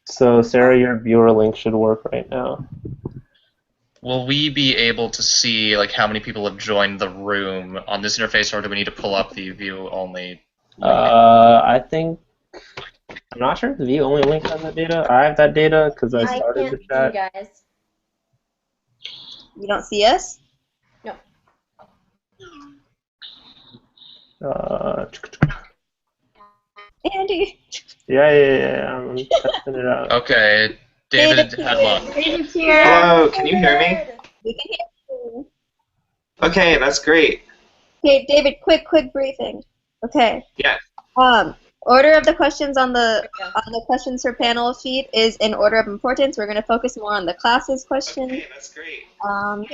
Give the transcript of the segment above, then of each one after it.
So, Sarah, your viewer link should work right now. Will we be able to see like how many people have joined the room on this interface, or do we need to pull up the view only link? I think I'm not sure if the view only link has that data. I have that data because I started the chat. I can't see you guys. You don't see us? No. Andy. Yeah. I'm testing it out. Okay, David had luck. David's here. Hello, can you hear me? We can hear you. Okay, that's great. Okay, David, quick briefing. Okay. Yeah. Order of the questions on the questions for panel sheet is in order of importance. We're going to focus more on the classes questions. Okay, that's great. And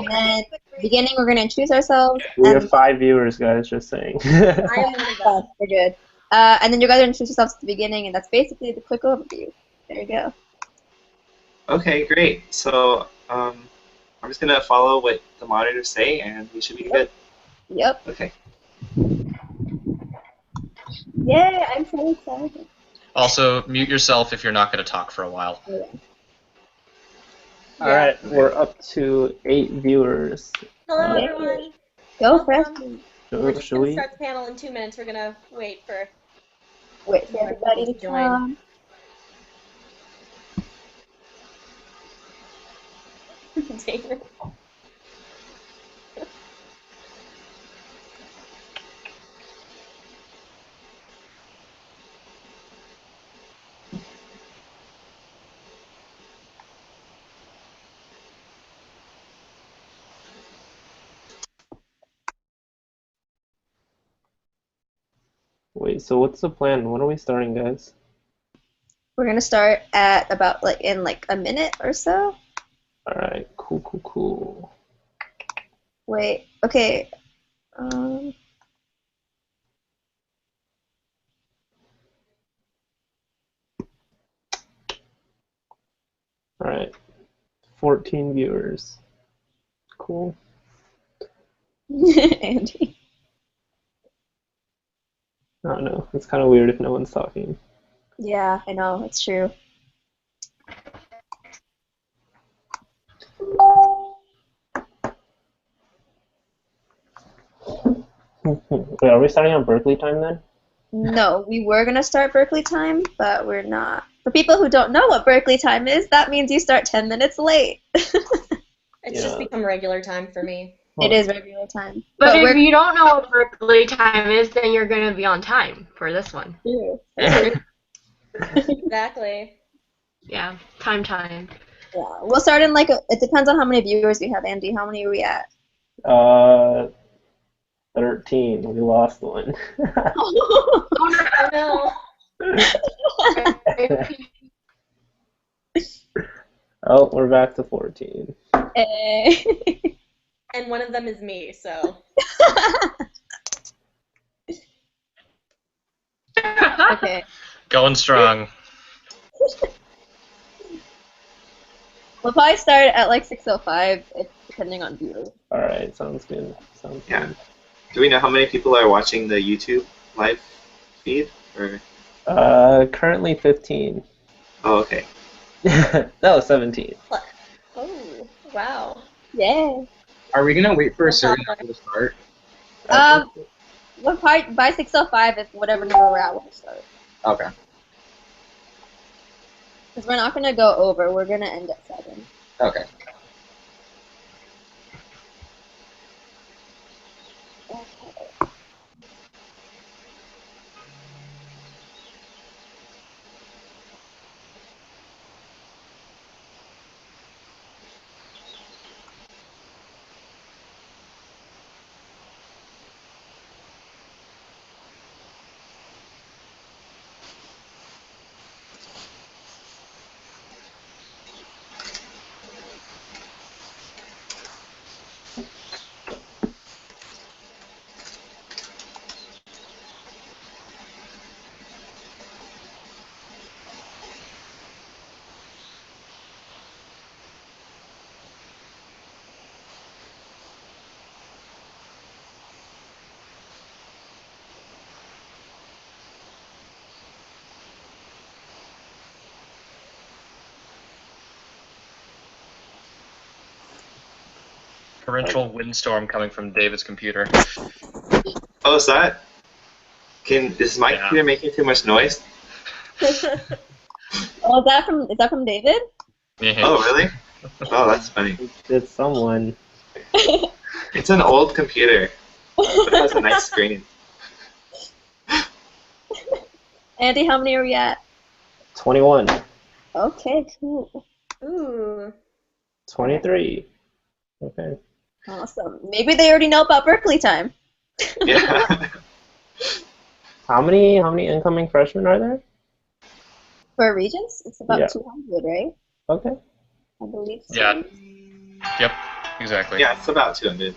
then beginning, we're going to introduce ourselves. We have 5 viewers, guys. Just saying. I am one of them. We're good. And then you guys are introduce yourselves at the beginning, and that's basically the quick overview. There you go. Okay, great. So I'm just gonna follow what the moderators say, and we should be good. Yep. Okay. Yay! I'm so excited. Also, mute yourself if you're not going to talk for a while. Yeah. All right, we're up to 8 viewers. Hello, Yay. everyone. Go Welcome. fresh. We're just Should going to we? start the panel in 2 minutes. We're going to wait for Everybody to join. come. David. Wait, so what's the plan? When are we starting, guys? We're gonna start at about in a minute or so. All right, cool. Wait, okay. All right, 14 viewers. Cool. Andy. I don't know. It's kind of weird if no one's talking. Yeah, I know, it's true. Wait, are we starting on Berkeley time then? No, we were gonna start Berkeley time, but we're not. For people who don't know what Berkeley time is, that means you start 10 minutes late. It's just become regular time for me. It is regular time. But if you don't know what Berkeley time is, then you're going to be on time for this one. Exactly. Yeah, time. Yeah, we'll start in it depends on how many viewers we have, Andy. How many are we at? 13. We lost one. Oh no. Oh, we're back to 14. And one of them is me, so. Okay. Going strong. We'll probably start at 6:05, depending on viewers. All right, sounds good. Good. Do we know how many people are watching the YouTube live feed? Or? Currently 15. Oh, okay. That was 17. Oh, wow. Yeah. Are we gonna wait for a certain number to start? We'll probably by 6:05 if whatever number we're at, we'll start. Okay. Because we're not gonna go over. We're gonna end at 7. Okay. torrential windstorm coming from David's computer. Oh, is that? Is my Yeah. computer making too much noise? Oh, is that from David? Oh, really? Oh, that's funny. It's someone. It's an old computer. But it has a nice screen. Andy, how many are we at? 21. Okay, cool. Ooh. 23. Okay. Awesome. Maybe they already know about Berkeley time. Yeah. How many incoming freshmen are there? For Regents, it's about Yeah. 200, right? Okay. I believe so. Yeah. Yep, exactly. Yeah, it's about 200.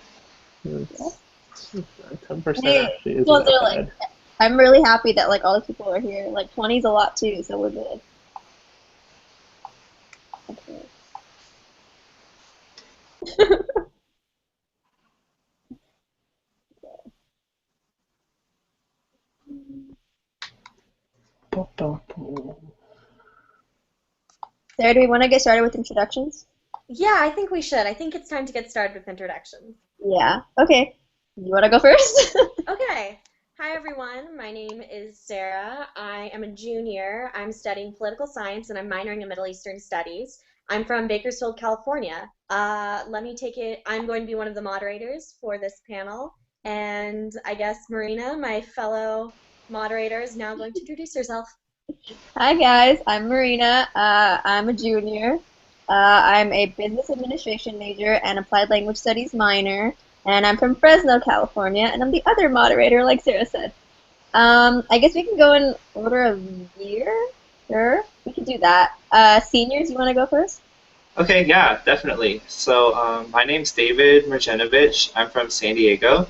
10% Hey, actually these ones isn't are bad. I'm really happy that like all the people are here. Like 20 is a lot too, so we're good. Okay. Sarah, do we want to get started with introductions? Yeah, I think we should. I think it's time to get started with introductions. Yeah. Okay. You want to go first? Okay. Hi, everyone. My name is Sarah. I am a junior. I'm studying political science, and I'm minoring in Middle Eastern Studies. I'm from Bakersfield, California. Let me take it. I'm going to be one of the moderators for this panel. And I guess Mareena, my fellow moderator, is now going to introduce herself. Hi guys, I'm Mareena. I'm a junior. I'm a business administration major and applied language studies minor, and I'm from Fresno, California, and I'm the other moderator, like Sarah said. I guess we can go in order of year. Sure, we can do that. Seniors, you want to go first? Okay, yeah, definitely. So, my name's David Marjanovic. I'm from San Diego.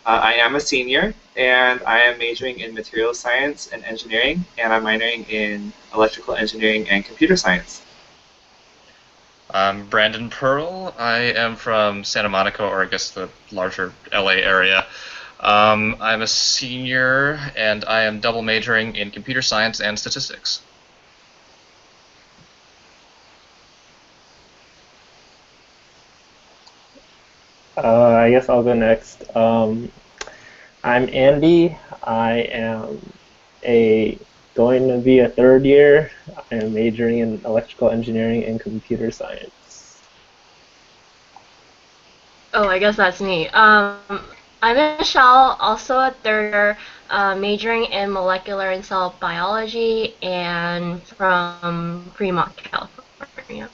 I am a senior, and I am majoring in materials science and engineering, and I'm minoring in electrical engineering and computer science. I'm Brandon Pearl. I am from Santa Monica, or I guess the larger LA area. I'm a senior, and I am double majoring in computer science and statistics. I guess I'll go next. I'm Andy. I am going to be a third year. I am majoring in electrical engineering and computer science. Oh, I guess that's me. I'm Michelle, also a third year, majoring in molecular and cell biology, and from Fremont, California.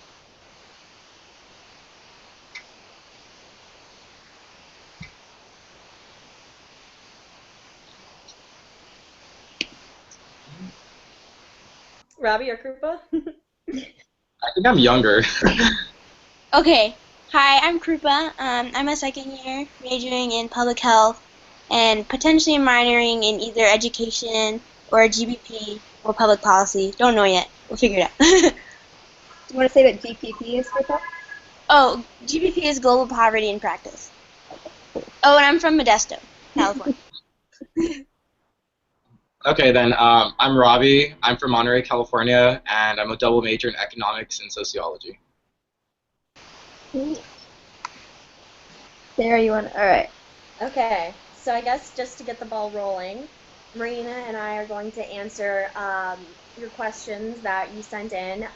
Robbie or Krupa? I think I'm younger. Okay. Hi, I'm Krupa. I'm a second year majoring in public health and potentially minoring in either education or GBP or public policy. Don't know yet. We'll figure it out. You want to say what GPP is for that? Oh, GBP is global poverty in practice. Oh, and I'm from Modesto, California. Okay, then I'm Robbie. I'm from Monterey, California, and I'm a double major in economics and sociology. Sarah, you want? All right. Okay, so I guess just to get the ball rolling, Mareena and I are going to answer your questions that you sent in,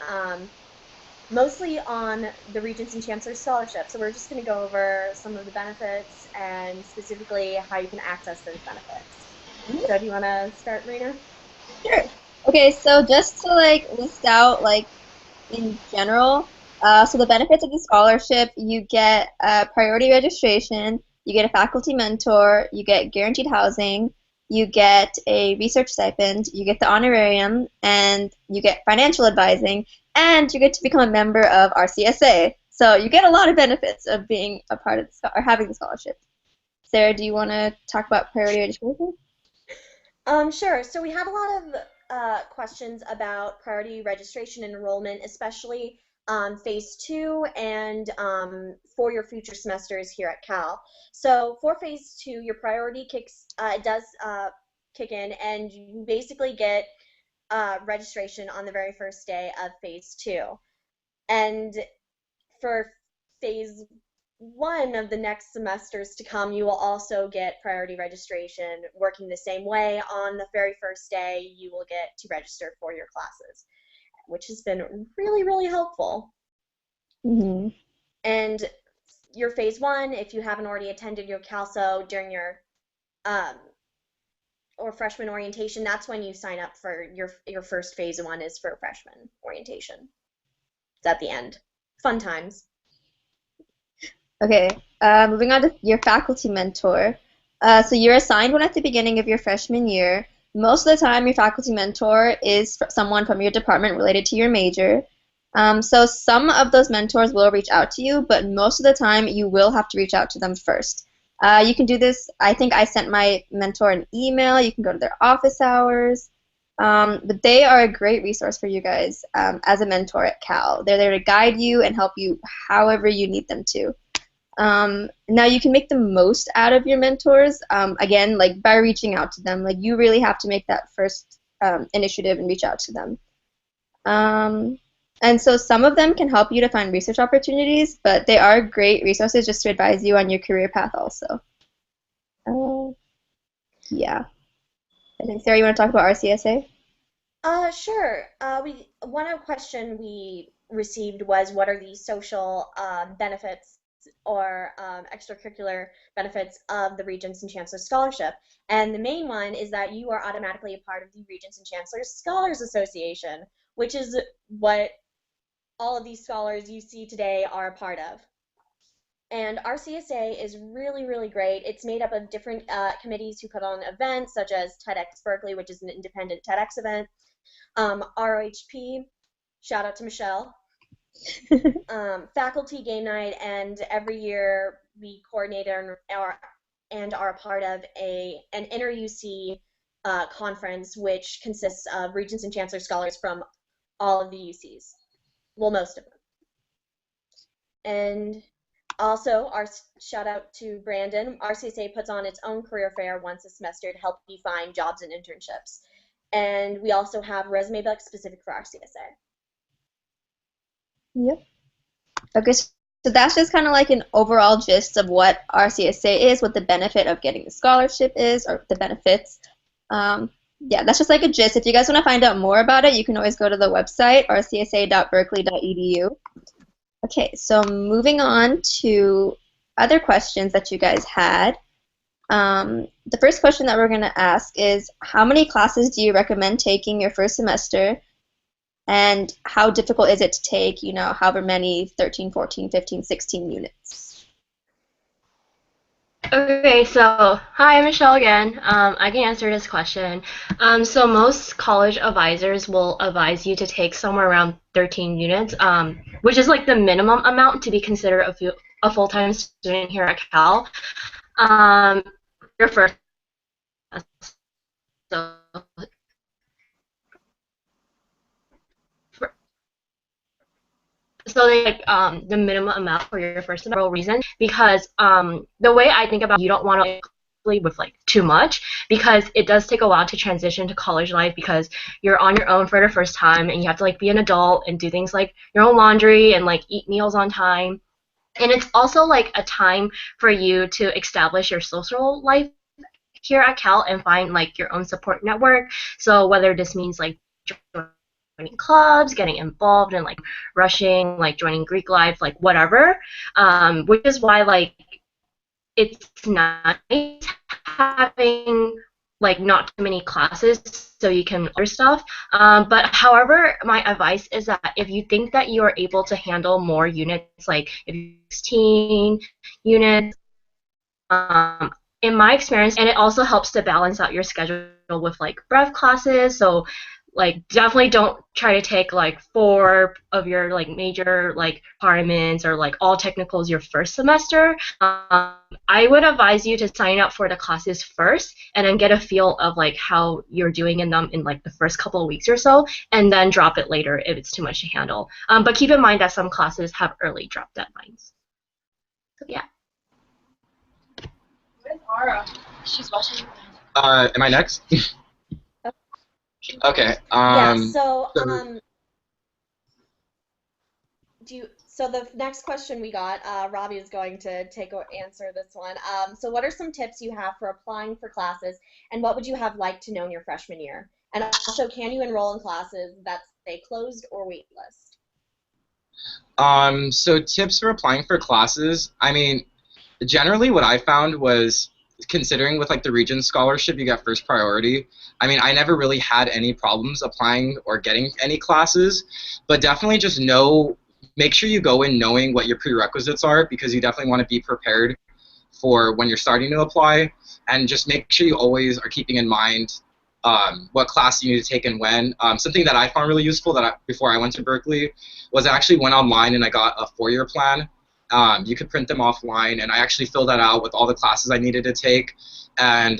mostly on the Regents and Chancellor Scholarship. So we're just going to go over some of the benefits and specifically how you can access those benefits. So do you want to start, Mareena? Sure. Okay, so just to like list out like in general, so the benefits of the scholarship, you get priority registration, you get a faculty mentor, you get guaranteed housing, you get a research stipend, you get the honorarium, and you get financial advising, and you get to become a member of RCSA. So you get a lot of benefits of being a part of the or having the scholarship. Sarah, do you want to talk about priority registration? Sure. So we have a lot of questions about priority registration and enrollment, especially phase 2 and for your future semesters here at Cal. So for phase 2, your priority does kick in, and you basically get registration on the very first day of phase 2. And for phase one of the next semesters to come, you will also get priority registration working the same way. On the very first day, you will get to register for your classes, which has been really, really helpful. Mm-hmm. And your phase one, if you haven't already attended your CalSO during your or freshman orientation, that's when you sign up for your first phase one is for freshman orientation. It's at the end. Fun times. Okay, moving on to your faculty mentor. So you're assigned one at the beginning of your freshman year. Most of the time, your faculty mentor is someone from your department related to your major. So some of those mentors will reach out to you, but most of the time, you will have to reach out to them first. You can do this. I think I sent my mentor an email. You can go to their office hours. But they are a great resource for you guys as a mentor at Cal. They're there to guide you and help you however you need them to. Now you can make the most out of your mentors, again, like by reaching out to them. Like you really have to make that first initiative and reach out to them. And so some of them can help you to find research opportunities, but they are great resources just to advise you on your career path also. Yeah. I think, Sarah, you want to talk about RCSA? Sure. One question we received was, what are the social benefits or extracurricular benefits of the Regents and Chancellors Scholarship? And the main one is that you are automatically a part of the Regents and Chancellors Scholars Association, which is what all of these scholars you see today are a part of. And RCSA is really, really great. It's made up of different committees who put on events, such as TEDx Berkeley, which is an independent TEDx event. ROHP, shout out to Michelle. Faculty game night, and every year we coordinate and are a part of an inter-UC conference, which consists of Regents and Chancellor scholars from all of the UCs. Well, most of them. And also, our shout out to Brandon. RCSA puts on its own career fair once a semester to help you find jobs and internships. And we also have resume book specific for RCSA. Yep. Okay, so that's just kind of like an overall gist of what RCSA is, what the benefit of getting the scholarship is, or the benefits. Yeah, that's just like a gist. If you guys want to find out more about it, you can always go to the website, rcsa.berkeley.edu. Okay, so moving on to other questions that you guys had. The first question that we're going to ask is, how many classes do you recommend taking your first semester? And how difficult is it to take, however many, 13, 14, 15, 16 units? Okay, so hi, I'm Michelle again. I can answer this question. So most college advisors will advise you to take somewhere around 13 units, which is like the minimum amount to be considered a full-time student here at Cal. Your first, so So they like the minimum amount for your first semester reason, because the way I think about it, you don't want to with like too much, because it does take a while to transition to college life, because you're on your own for the first time and you have to like be an adult and do things like your own laundry and like eat meals on time. And it's also like a time for you to establish your social life here at Cal and find like your own support network. So whether this means like joining clubs, getting involved in like rushing, like joining Greek life, like whatever, which is why like it's nice having like not too many classes so you can other stuff. But however, my advice is that if you think that you are able to handle more units, like if you 16 units, in my experience, and it also helps to balance out your schedule with like brev classes. So like definitely don't try to take like 4 of your like major like requirements or like all technicals your first semester. I would advise you to sign up for the classes first and then get a feel of like how you're doing in them in like the first couple of weeks or so, and then drop it later if it's too much to handle. But keep in mind that some classes have early drop deadlines. So yeah. Where's Ara? She's watching. Am I next? Okay. Yeah, so So the next question we got, Robbie is going to answer this one. So what are some tips you have for applying for classes, and what would you have liked to know in your freshman year? And also, can you enroll in classes that stay closed or waitlist? So tips for applying for classes, I mean, generally what I found was, considering with like the Regents scholarship you get first priority, I mean, I never really had any problems applying or getting any classes, but definitely just make sure you go in knowing what your prerequisites are, because you definitely want to be prepared for when you're starting to apply, and just make sure you always are keeping in mind what class you need to take and when. Something that I found really useful before I went to Berkeley was I actually went online and I got a 4-year plan. You could print them offline, and I actually filled that out with all the classes I needed to take, and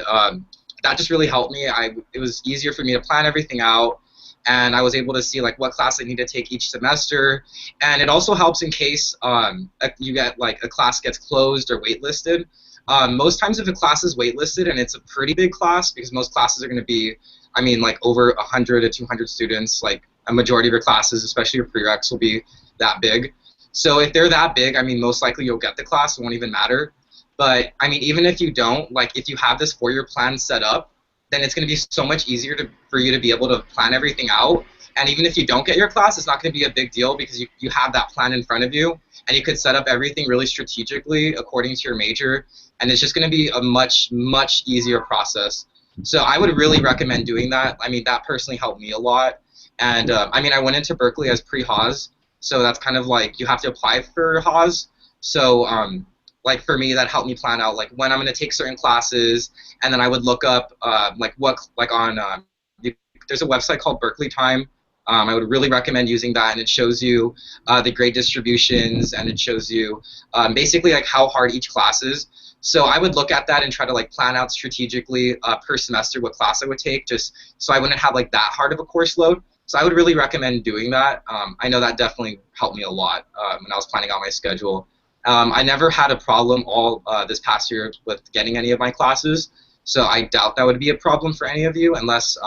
that just really helped me. It was easier for me to plan everything out, and I was able to see like what class I need to take each semester, and it also helps in case you get like a class gets closed or waitlisted. Most times if a class is waitlisted and it's a pretty big class, because most classes are going to be, I mean, like over 100 to 200 students, like a majority of your classes, especially your prereqs, will be that big. So if they're that big, I mean, most likely you'll get the class. It won't even matter. But, I mean, even if you don't, like if you have this 4-year plan set up, then it's going to be so much easier for you to be able to plan everything out. And even if you don't get your class, it's not going to be a big deal, because you have that plan in front of you, and you could set up everything really strategically according to your major, and it's just going to be a much, much easier process. So I would really recommend doing that. I mean, that personally helped me a lot. And I mean, I went into Berkeley as pre-Haas, so that's kind of like you have to apply for Haas. So like for me, that helped me plan out like when I'm going to take certain classes, and then I would look up there's a website called Berkeley Time. I would really recommend using that, and it shows you the grade distributions, and it shows you basically like how hard each class is. So I would look at that and try to like plan out strategically per semester what class I would take, just so I wouldn't have like that hard of a course load. So I would really recommend doing that. I know that definitely helped me a lot when I was planning out my schedule. I never had a problem all this past year with getting any of my classes, so I doubt that would be a problem for any of you, unless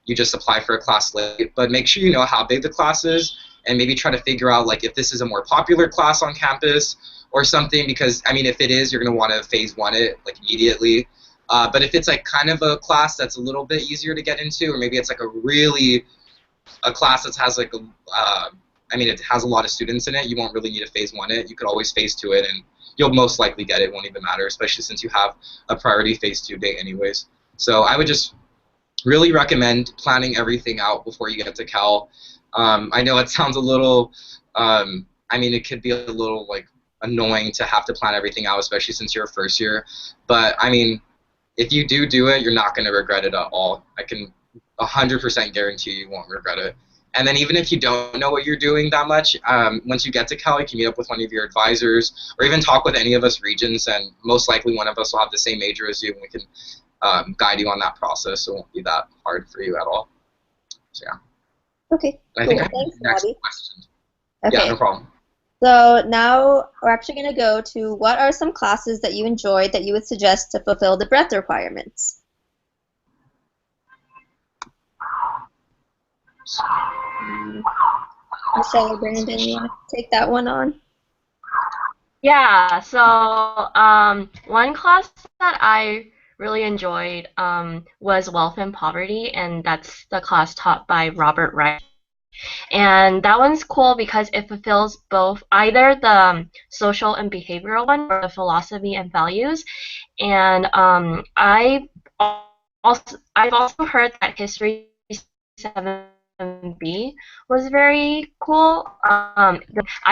you just apply for a class late. But make sure you know how big the class is, and maybe try to figure out like if this is a more popular class on campus or something, because I mean, if it is, you're going to want to phase 1 it like immediately. But if it's like kind of a class that's a little bit easier to get into, or maybe it's like a class that has like I mean, it has a lot of students in it, you won't really need to phase 1 it. You could always phase 2 it, and you'll most likely get it. It won't even matter, especially since you have a priority phase 2 date anyways. So I would just really recommend planning everything out before you get to Cal. I know it sounds a little, I mean, it could be a little like annoying to have to plan everything out, especially since you're a first year. But I mean, if you do it, you're not going to regret it at all. I can 100% guarantee you won't regret it. And then even if you don't know what you're doing that much, once you get to Cal, you can meet up with one of your advisors, or even talk with any of us Regents, and most likely one of us will have the same major as you, and we can guide you on that process, so it won't be that hard for you at all. So yeah. Okay, I cool. think Thanks, next Robbie. question. Okay. Yeah, no problem. So now we're actually going to go to what are some classes that you enjoyed that you would suggest to fulfill the breadth requirements? Michelle or Brandon, you want to take that one on? Yeah, so one class that I really enjoyed was Wealth and Poverty, and that's the class taught by Robert Wright. And that one's cool because it fulfills both either the social and behavioral one, or the philosophy and values. And I've also heard that History 7B was very cool. I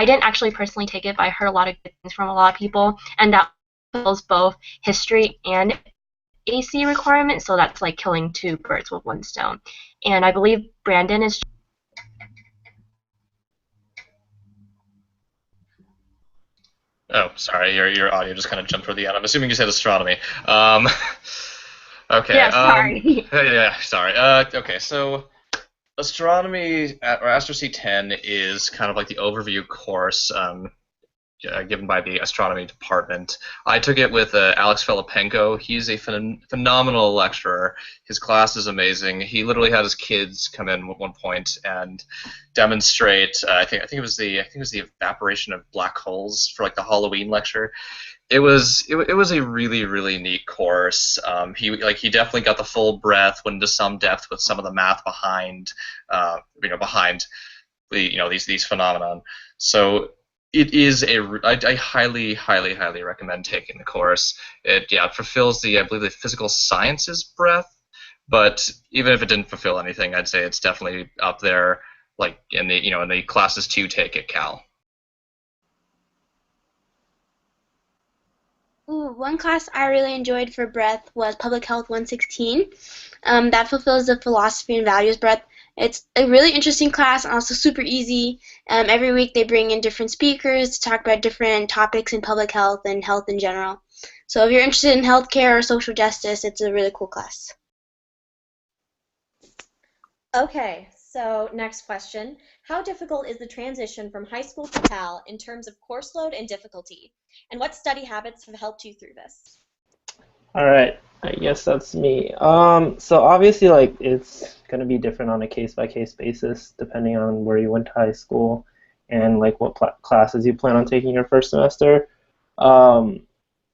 didn't actually personally take it, but I heard a lot of good things from a lot of people, and that fulfills both history and AC requirements, so that's like killing 2 birds with 1 stone. And I believe Brandon is. Oh, sorry, your audio just kind of jumped toward the end. I'm assuming you said astronomy. Okay. Yeah, sorry. Yeah, sorry. Okay, so astronomy or Astro C10 is kind of like the overview course. given by the astronomy department. I took it with Alex Filipenko. He's a phenomenal lecturer. His class is amazing. He literally had his kids come in at one point and demonstrate. I think it was the evaporation of black holes for like the Halloween lecture. It was a really neat course. He definitely got the full breadth, went into some depth with some of the math behind behind these phenomenon. So it is I highly recommend taking the course. It fulfills I believe the physical sciences breadth, but even if it didn't fulfill anything, I'd say it's definitely up there, like in the classes to take at Cal. Ooh, one class I really enjoyed for breadth was Public Health 116. That fulfills the philosophy and values breadth. It's a really interesting class and also super easy. Every week they bring in different speakers to talk about different topics in public health and health in general. So if you're interested in healthcare or social justice, it's a really cool class. Okay, so next question. How difficult is the transition from high school to Cal in terms of course load and difficulty? And what study habits have helped you through this? All right, I guess that's me. So obviously, like, it's gonna be different on a case-by-case basis depending on where you went to high school and like what classes you plan on taking your first semester.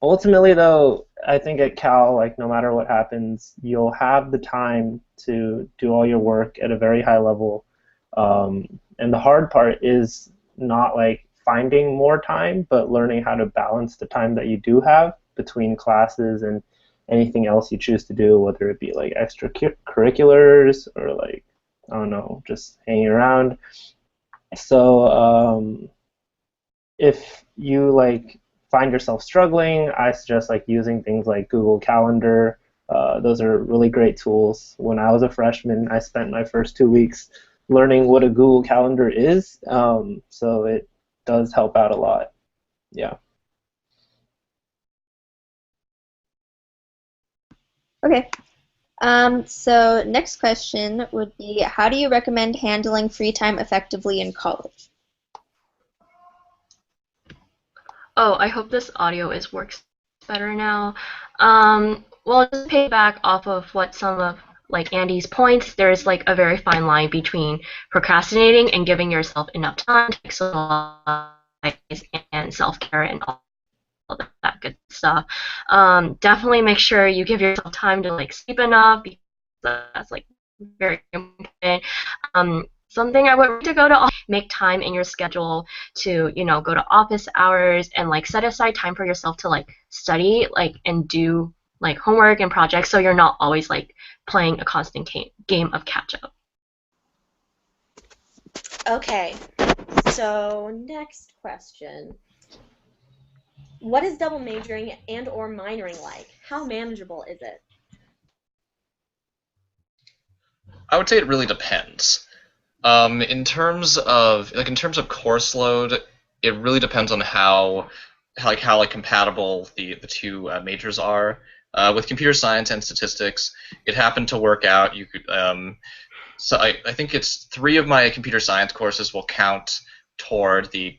Ultimately, though, I think at Cal, like, no matter what happens, you'll have the time to do all your work at a very high level. And the hard part is not like finding more time, but learning how to balance the time that you do have between classes and anything else you choose to do, whether it be like extracurriculars or like, I don't know, just hanging around. So if you like find yourself struggling, I suggest like using things like Google Calendar. Those are really great tools. When I was a freshman, I spent my first 2 weeks learning what a Google Calendar is, so it does help out a lot. Yeah. Okay. So next question would be, how do you recommend handling free time effectively in college? Oh, I hope this audio works better now. Well, just to piggyback off of what some of like Andy's points, there's like a very fine line between procrastinating and giving yourself enough time to exercise and self-care and all that good stuff. Definitely make sure you give yourself time to like sleep enough, because that's like very important. Something I would to go to make time in your schedule to go to office hours and like set aside time for yourself to like study like and do like homework and projects, so you're not always like playing a constant game of catch up. Okay, so next question. What is double majoring and or minoring like? How manageable is it? I would say it really depends. In terms of course load, it really depends on how compatible the two majors are. With computer science and statistics, it happened to work out. You could so I think it's 3 of my computer science courses will count toward the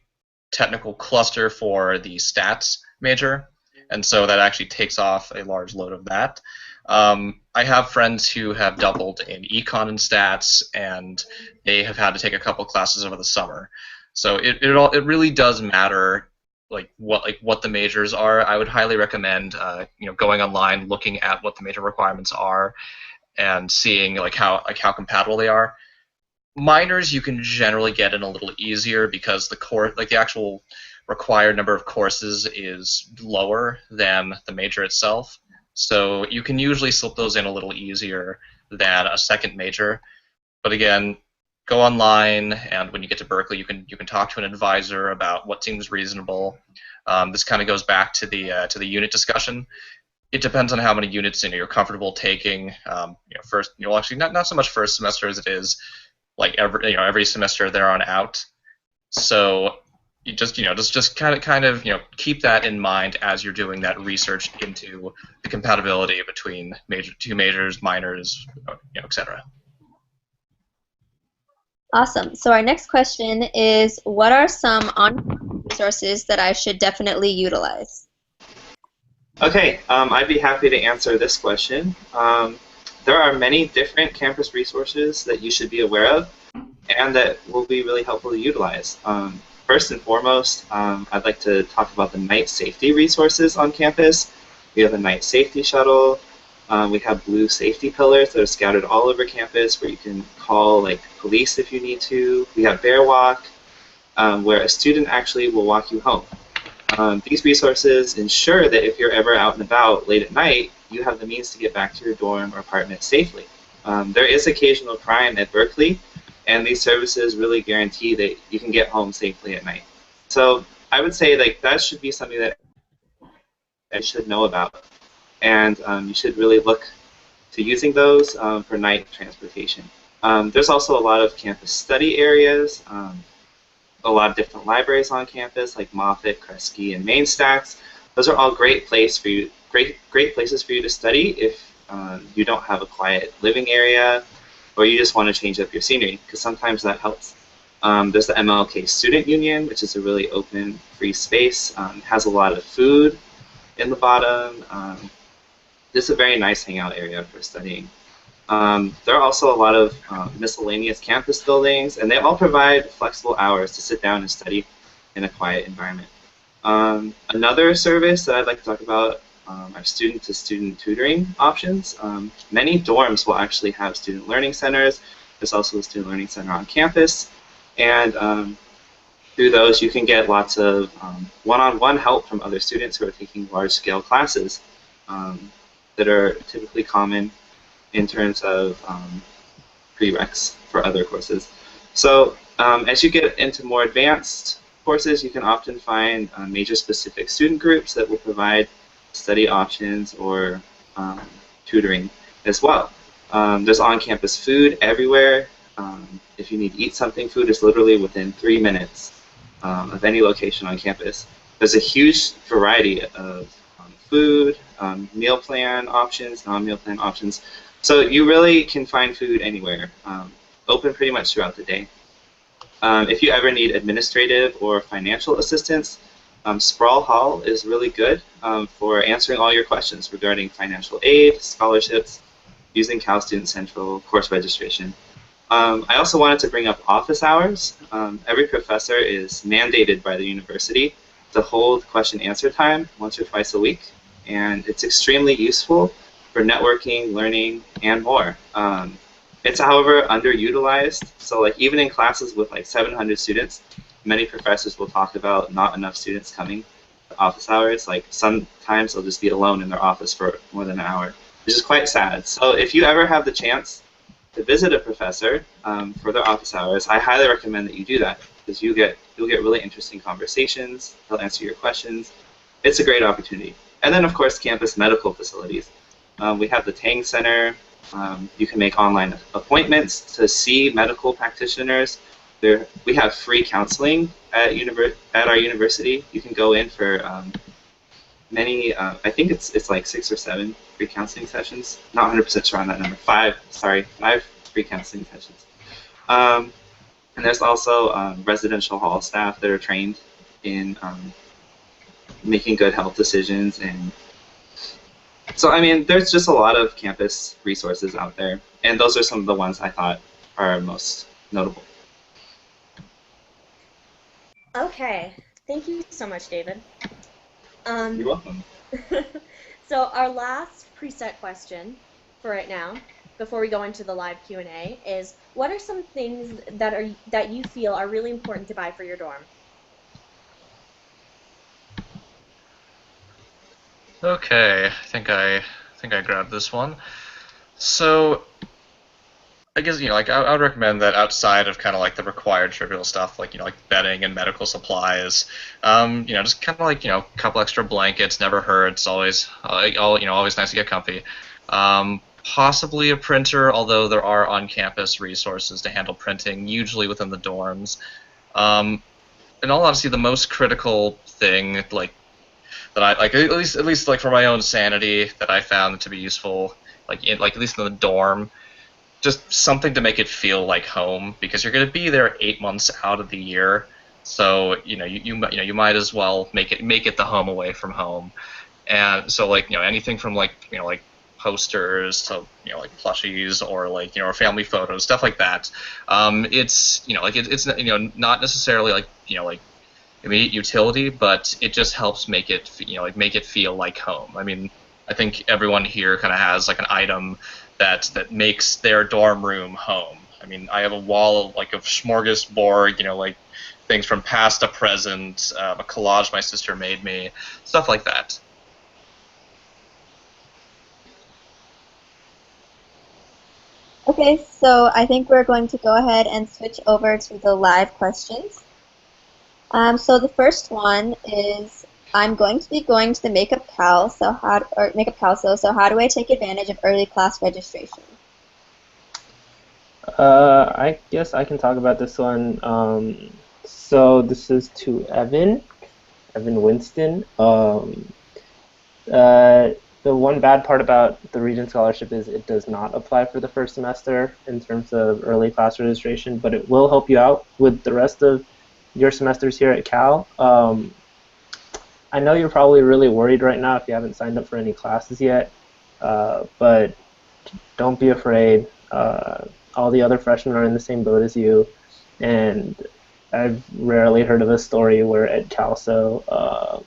technical cluster for the stats major, and so that actually takes off a large load of that. I have friends who have doubled in econ and stats, and they have had to take a couple classes over the summer. So it really does matter what the majors are. I would highly recommend going online, looking at what the major requirements are, and seeing how compatible they are. Minors you can generally get in a little easier because the actual required number of courses is lower than the major itself. So you can usually slip those in a little easier than a second major. But again, go online, and when you get to Berkeley, you can talk to an advisor about what seems reasonable. This kind of goes back to the unit discussion. It depends on how many units you're comfortable taking. First, actually not so much first semester as it is like every semester there on out. So you just kind of keep that in mind as you're doing that research into the compatibility between two majors, minors, etc. Awesome. So our next question is, what are some on-campus resources that I should definitely utilize? Okay, I'd be happy to answer this question. There are many different campus resources that you should be aware of and that will be really helpful to utilize. First and foremost, I'd like to talk about the night safety resources on campus. We have a night safety shuttle. We have blue safety pillars that are scattered all over campus where you can call like police if you need to. We have Bear Walk, where a student actually will walk you home. These resources ensure that if you're ever out and about late at night, you have the means to get back to your dorm or apartment safely. There is occasional crime at Berkeley, and these services really guarantee that you can get home safely at night. So I would say like that should be something that you should know about, and you should really look to using those for night transportation. There's also a lot of campus study areas, a lot of different libraries on campus like Moffitt, Kresge, and Main Stacks. Those are all great places for you to study if you don't have a quiet living area or you just want to change up your scenery, because sometimes that helps. There's the MLK Student Union, which is a really open, free space. Has a lot of food in the bottom. This is a very nice hangout area for studying. There are also a lot of miscellaneous campus buildings, and they all provide flexible hours to sit down and study in a quiet environment. Another service that I'd like to talk about are student-to-student tutoring options. Many dorms will actually have student learning centers. There's also a student learning center on campus, and through those you can get lots of one-on-one help from other students who are taking large-scale classes that are typically common in terms of prereqs for other courses. So as you get into more advanced courses, you can often find major-specific student groups that will provide study options or tutoring as well. There's on-campus food everywhere. If you need to eat something, food is literally within 3 minutes of any location on campus. There's a huge variety of food, meal plan options, non-meal plan options. So you really can find food anywhere, open pretty much throughout the day. If you ever need administrative or financial assistance, Sprawl Hall is really good for answering all your questions regarding financial aid, scholarships, using Cal Student Central, course registration. I also wanted to bring up office hours. Every professor is mandated by the university to hold question-answer time once or twice a week, and it's extremely useful for networking, learning, and more. It's, however, underutilized. So like even in classes with like 700 students, many professors will talk about not enough students coming to office hours. Like sometimes they'll just be alone in their office for more than an hour, which is quite sad. So if you ever have the chance to visit a professor for their office hours, I highly recommend that you do that, because you'll get really interesting conversations. They'll answer your questions. It's a great opportunity. And then of course campus medical facilities. We have the Tang Center. You can make online appointments to see medical practitioners. We have free counseling at our university. You can go in for many, I think it's like 6 or 7 free counseling sessions. Not 100% sure on that number. 5 free counseling sessions. And there's also residential hall staff that are trained in making good health decisions. And so, I mean, there's just a lot of campus resources out there, and those are some of the ones I thought are most notable. Okay, thank you so much, David. You're welcome. So our last preset question for right now, before we go into the live Q&A, is what are some things that you feel are really important to buy for your dorm? Okay, I think I grabbed this one. So I guess, like I would recommend that outside of kind of like the required trivial stuff, like like bedding and medical supplies, just kind of like a couple extra blankets never hurts. Always always nice to get comfy. Possibly a printer, although there are on-campus resources to handle printing, usually within the dorms. In all honesty, the most critical thing, like that I like, at least like for my own sanity, that I found to be useful, at least in the dorm, just something to make it feel like home, because you're going to be there 8 months out of the year. So you might as well make it the home away from home. And so anything from like posters to like plushies or or family photos, stuff like that. It's it's not necessarily like immediate utility, but it just helps make it make it feel like home. I mean, I think everyone here kind of has like an item that makes their dorm room home. I mean, I have a wall of smorgasbord, like things from past to present, a collage my sister made me, stuff like that. Okay, so I think we're going to go ahead and switch over to the live questions. So the first one is, I'm going to be going to the Makeup Cal, so how do I take advantage of early class registration? I guess I can talk about this one. So this is to Evan Winston. The one bad part about the Regent Scholarship is it does not apply for the first semester in terms of early class registration, but it will help you out with the rest of your semesters here at Cal. I know you're probably really worried right now if you haven't signed up for any classes yet, but don't be afraid. All the other freshmen are in the same boat as you, and I've rarely heard of a story where at CalSO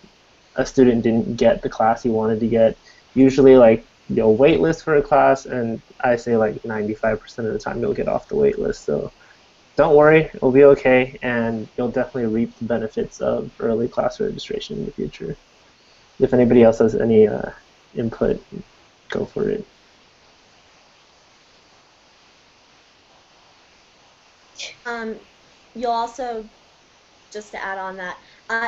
a student didn't get the class he wanted to get. Usually, like, you'll wait list for a class, and I say like 95% of the time you'll get off the wait list. So don't worry, it'll be okay, and you'll definitely reap the benefits of early class registration in the future. If anybody else has any input, go for it. You'll also, just to add on that,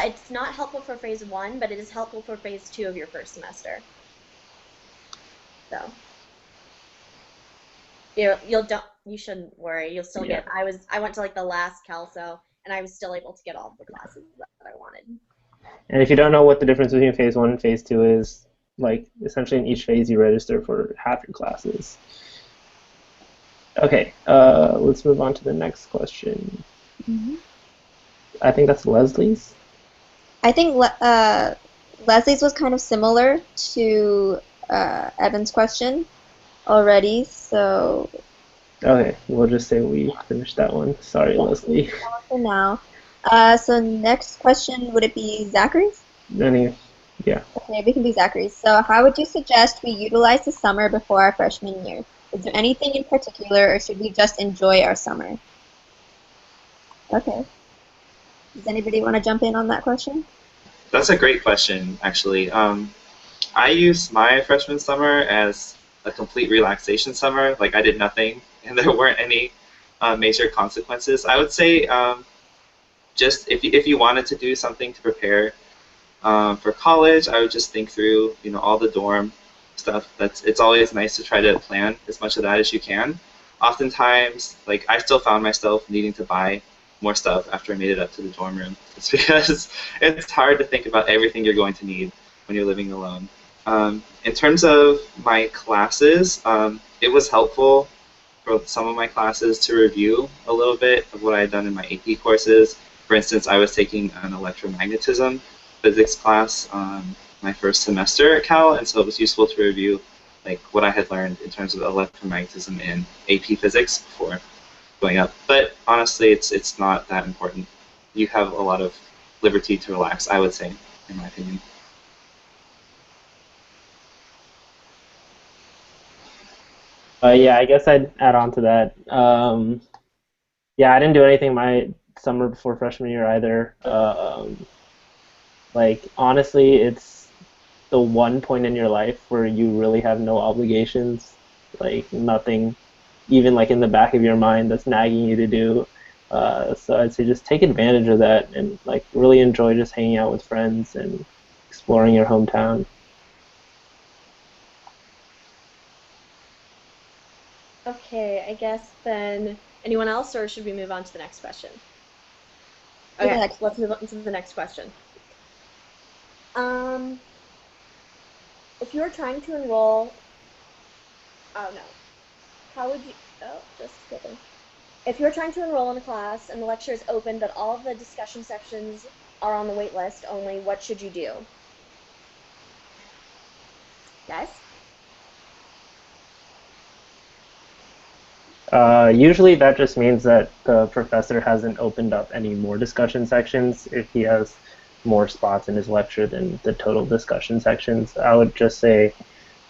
it's not helpful for phase 1, but it is helpful for phase 2 of your first semester. So you shouldn't worry. You'll still get. I went to like the last CalSO, and I was still able to get all the classes that I wanted. And if you don't know what the difference between phase 1 and phase 2 is, like, essentially in each phase you register for half your classes. Okay, let's move on to the next question. Mm-hmm. I think that's Leslie's. I think Leslie's was kind of similar to Evan's question already, so... Okay, we'll just say we finished that one. Sorry, yeah. Leslie. For now. So next question, would it be Zachary's? Yeah. Okay, we can do Zachary's. So how would you suggest we utilize the summer before our freshman year? Is there anything in particular, or should we just enjoy our summer? Okay. Does anybody want to jump in on that question? That's a great question, actually. I used my freshman summer as a complete relaxation summer. Like, I did nothing, and there weren't any major consequences. I would say just if you wanted to do something to prepare for college, I would just think through all the dorm stuff. It's always nice to try to plan as much of that as you can. Oftentimes, like, I still found myself needing to buy more stuff after I made it up to the dorm room. It's because it's hard to think about everything you're going to need when you're living alone. In terms of my classes, it was helpful for some of my classes to review a little bit of what I had done in my AP courses. For instance, I was taking an electromagnetism physics class my first semester at Cal, and so it was useful to review like what I had learned in terms of electromagnetism in AP physics before going up. But honestly, it's not that important. You have a lot of liberty to relax, I would say, in my opinion. Yeah, I guess I'd add on to that. Yeah, I didn't do anything my summer before freshman year either. Like, honestly, it's the one point in your life where you really have no obligations, like nothing, even like in the back of your mind that's nagging you to do. So I'd say just take advantage of that and like really enjoy just hanging out with friends and exploring your hometown. Okay, I guess then anyone else, or should we move on to the next question? Okay, let's move on to the next question. If you're trying to enroll, oh no, how would you? Oh, just kidding. If you're trying to enroll in a class and the lecture is open, but all of the discussion sections are on the wait list only, what should you do? Guys? Usually that just means that the professor hasn't opened up any more discussion sections if he has more spots in his lecture than the total discussion sections. I would just say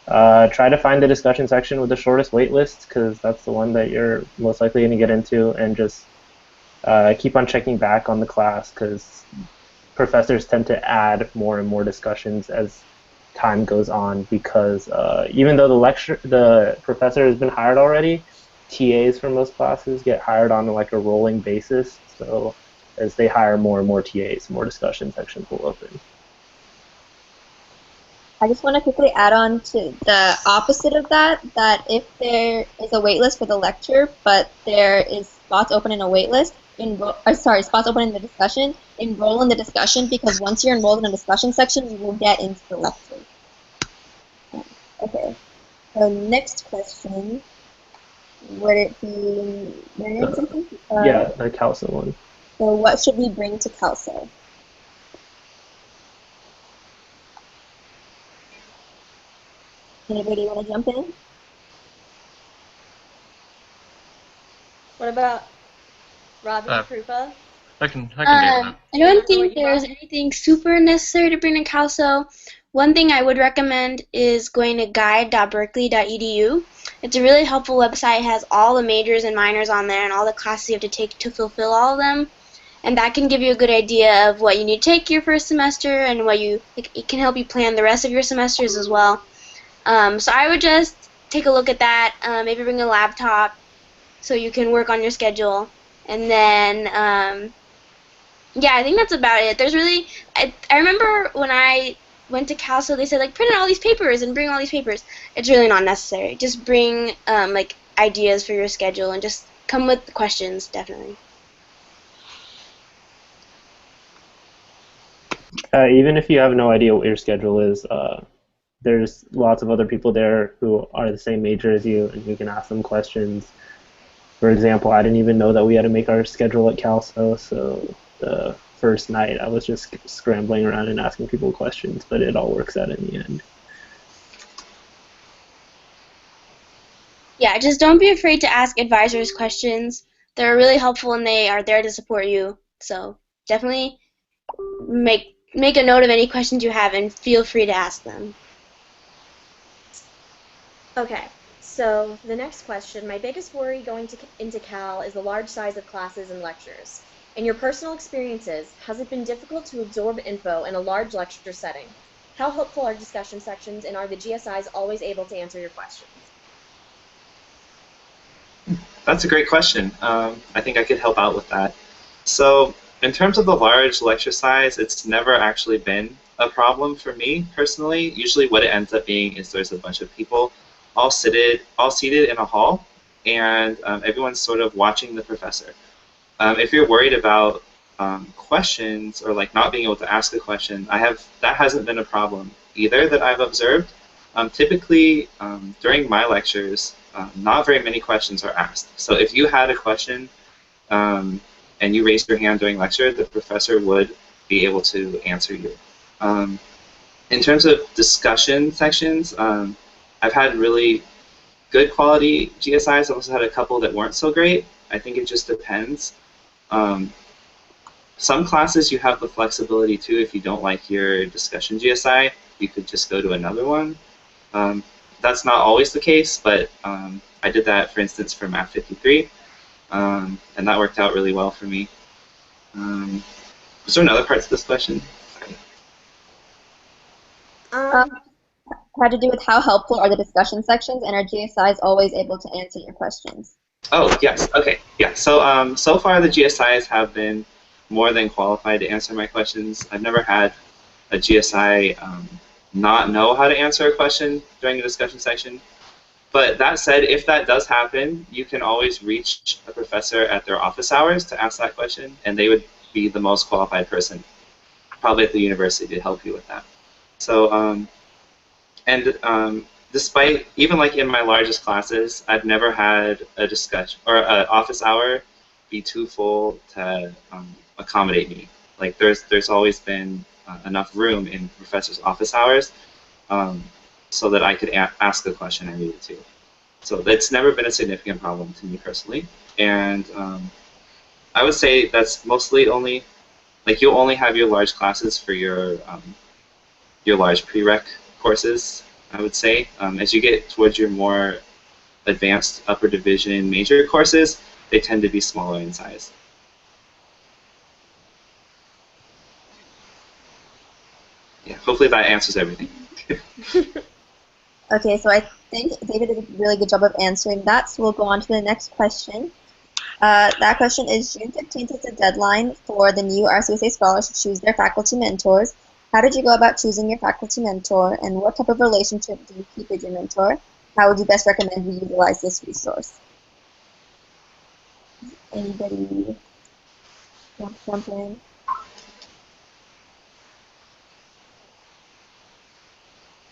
try to find the discussion section with the shortest wait list, because that's the one that you're most likely going to get into, and just keep on checking back on the class, because professors tend to add more and more discussions as time goes on, because even though the professor has been hired already, TAs for most classes get hired on like a rolling basis. So as they hire more and more TAs, more discussion sections will open. I just want to quickly add on to the opposite of that, that if there is a waitlist for the lecture, but there is spots open in a waitlist, spots open in the discussion, enroll in the discussion, because once you're enrolled in a discussion section, you will get into the lecture. Okay, so next question, would it be Mareena something? Yeah, the CALSA one. So what should we bring to CALSA? Anybody want to jump in? What about Robbie, Krupa? I can do that. I don't think there's anything super necessary to bring to CalSO. One thing I would recommend is going to guide.berkeley.edu. It's a really helpful website. It has all the majors and minors on there and all the classes you have to take to fulfill all of them. And that can give you a good idea of what you need to take your first semester, and it can help you plan the rest of your semesters as well. So I would just take a look at that, maybe bring a laptop so you can work on your schedule. And then, yeah, I think that's about it. There's really, I remember when I went to CalSO, they said, like, print out all these papers and bring all these papers. It's really not necessary. Just bring, like, ideas for your schedule and just come with questions, definitely. Even if you have no idea what your schedule is, there's lots of other people there who are the same major as you, and you can ask them questions. For example, I didn't even know that we had to make our schedule at CalSO, so the first night I was just scrambling around and asking people questions, but it all works out in the end. Yeah, just don't be afraid to ask advisors questions. They're really helpful and they are there to support you. So definitely make a note of any questions you have and feel free to ask them. Okay, so the next question, my biggest worry going into Cal is the large size of classes and lectures. In your personal experiences, has it been difficult to absorb info in a large lecture setting? How helpful are discussion sections, and are the GSIs always able to answer your questions? That's a great question. I think I could help out with that. So in terms of the large lecture size, it's never actually been a problem for me personally. Usually what it ends up being is there's a bunch of people all seated in a hall, and everyone's sort of watching the professor. If you're worried about questions or like not being able to ask a question, that hasn't been a problem either that I've observed. Typically, during my lectures, not very many questions are asked. So if you had a question and you raised your hand during lecture, the professor would be able to answer you. In terms of discussion sections, I've had really good quality GSIs. I've also had a couple that weren't so great. I think it just depends. Some classes you have the flexibility too. If you don't like your discussion GSI, you could just go to another one. That's not always the case, but I did that, for instance, for Math 53, and that worked out really well for me. Was there another part to this question? Had to do with how helpful are the discussion sections, and are GSIs always able to answer your questions? Oh, yes. Okay. Yeah. So so far the GSIs have been more than qualified to answer my questions. I've never had a GSI not know how to answer a question during a discussion section. But that said, if that does happen, you can always reach a professor at their office hours to ask that question, and they would be the most qualified person, probably at the university, to help you with that. So, despite even like in my largest classes, I've never had a discussion or an office hour be too full to accommodate me. Like there's always been enough room in professors' office hours um, so that I could ask the question I needed to. So that's never been a significant problem to me personally, and I would say that's mostly only like you only have your large classes for your large prereq courses. I would say as you get towards your more advanced upper division major courses, they tend to be smaller in size. Yeah, hopefully that answers everything. Okay, so I think David did a really good job of answering that, so we'll go on to the next question. That question is, June 15th is the deadline for the new RCSA scholars to choose their faculty mentors. How did you go about choosing your faculty mentor, and what type of relationship do you keep with your mentor? How would you best recommend we utilize this resource? Anybody want to jump in?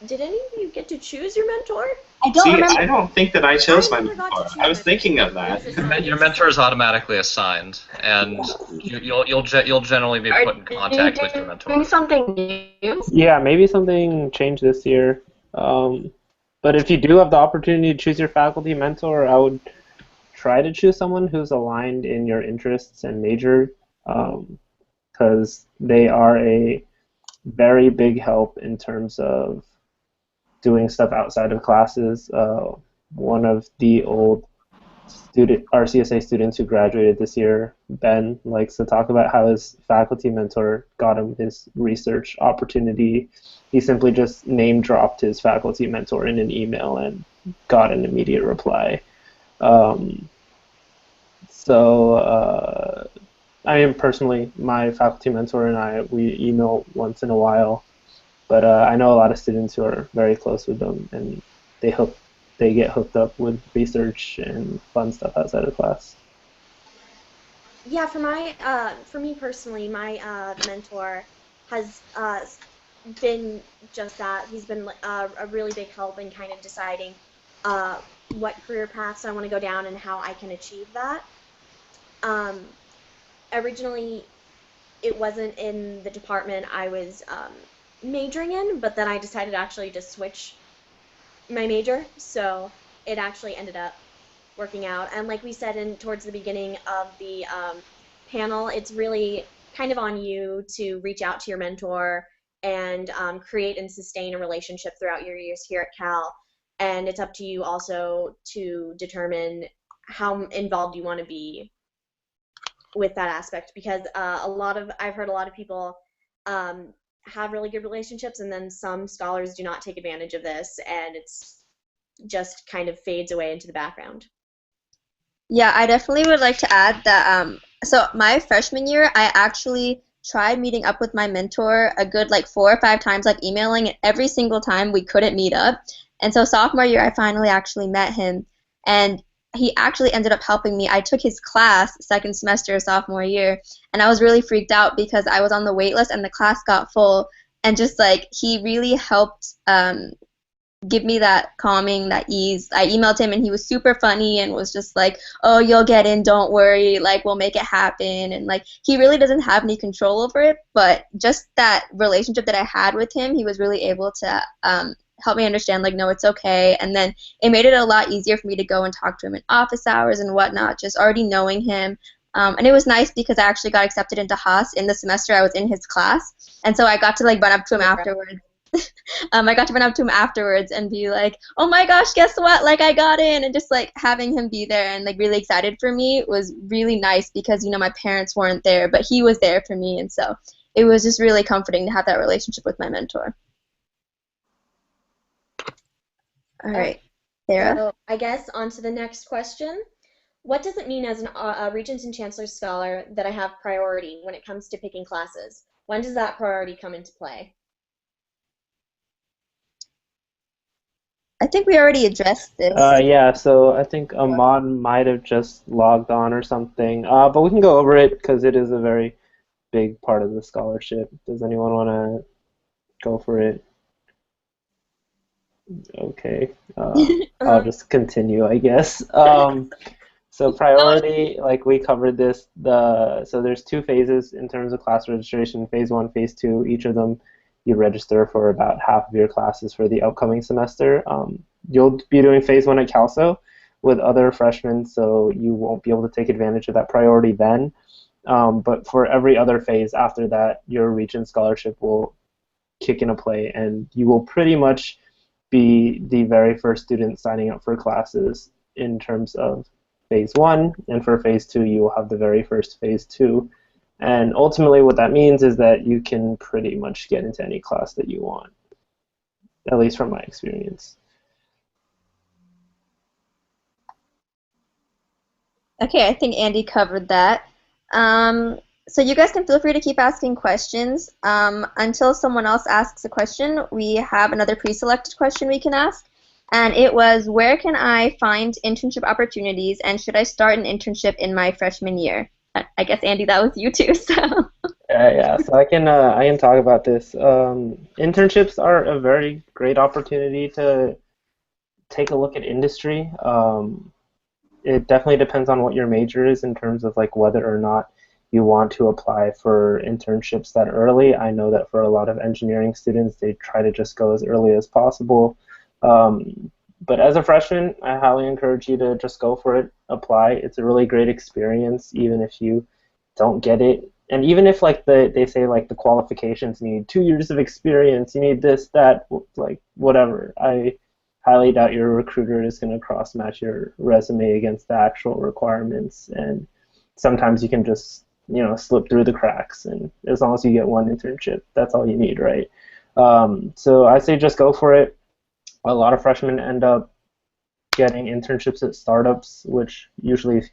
Did any of you get to choose your mentor? I don't See, remember. I don't think that I chose my never got to mentor. choose I was my thinking of mentor. that. It was assigned. Your mentor is automatically assigned, and you'll generally be put in contact with your mentor. Doing something new? Yeah, maybe something changed this year. But if you do have the opportunity to choose your faculty mentor, I would try to choose someone who's aligned in your interests and major, because they are a very big help in terms of doing stuff outside of classes. One of the old RCSA students who graduated this year, Ben, likes to talk about how his faculty mentor got him his research opportunity. He simply just name dropped his faculty mentor in an email and got an immediate reply. I am personally, my faculty mentor and I, we email once in a while, but I know a lot of students who are very close with them, and they get hooked up with research and fun stuff outside of class. Yeah, for me personally, my mentor has been just that. He's been a really big help in kind of deciding what career paths I want to go down and how I can achieve that. Um, Originally, it wasn't in the department I was majoring in, but then I decided actually to switch my major, so it actually ended up working out. And like we said in towards the beginning of the panel, it's really kind of on you to reach out to your mentor and create and sustain a relationship throughout your years here at Cal. And it's up to you also to determine how involved you want to be with that aspect, because I've heard a lot of people have really good relationships, and then some scholars do not take advantage of this, and it's just kind of fades away into the background. Yeah, I definitely would like to add that so my freshman year, I actually tried meeting up with my mentor a good like 4 or 5 times, like emailing, and every single time we couldn't meet up. And so sophomore year, I finally actually met him, and he actually ended up helping me. I took his class second semester sophomore year, and I was really freaked out because I was on the wait list and the class got full, and just like he really helped give me that calming, that ease. I emailed him and he was super funny and was just like, "Oh, you'll get in, don't worry, like we'll make it happen." And like he really doesn't have any control over it, but just that relationship that I had with him, he was really able to help me understand like, no, it's okay. And then it made it a lot easier for me to go and talk to him in office hours and whatnot, just already knowing him. And it was nice because I actually got accepted into Haas in the semester I was in his class, and so I got to like run up to him afterwards. I got to run up to him afterwards and be like, "Oh my gosh, guess what? Like I got in," and just like having him be there and like really excited for me was really nice because my parents weren't there, but he was there for me, and so it was just really comforting to have that relationship with my mentor. All right, Sarah. So I guess on to the next question. What does it mean as a Regents and Chancellor's Scholar that I have priority when it comes to picking classes? When does that priority come into play? I think we already addressed this. Yeah, so I think Ahmad might have just logged on or something, but we can go over it because it is a very big part of the scholarship. Does anyone want to go for it? Okay, I'll just continue, I guess. So priority, like we covered this, so there's two phases in terms of class registration, phase one, phase two. Each of them you register for about half of your classes for the upcoming semester. You'll be doing phase one at CalSO with other freshmen, so you won't be able to take advantage of that priority then. But for every other phase after that, your Regents scholarship will kick into play, and you will pretty much be the very first student signing up for classes in terms of phase one, and for phase two, you will have the very first phase two. And ultimately, what that means is that you can pretty much get into any class that you want, at least from my experience. Okay, I think Andy covered that. So you guys can feel free to keep asking questions. Until someone else asks a question, we have another pre-selected question we can ask. And it was, where can I find internship opportunities, and should I start an internship in my freshman year? I guess, Andy, that was you too. So. Yeah, so I can talk about this. Internships are a very great opportunity to take a look at industry. It definitely depends on what your major is in terms of like whether or not you want to apply for internships that early. I know that for a lot of engineering students, they try to just go as early as possible. But as a freshman, I highly encourage you to just go for it, apply. It's a really great experience, even if you don't get it. And even if like they say like the qualifications need 2 years of experience, you need this, that, like whatever. I highly doubt your recruiter is going to cross-match your resume against the actual requirements. And sometimes you can just slip through the cracks. And as long as you get one internship, that's all you need, right? So I say just go for it. A lot of freshmen end up getting internships at startups, which usually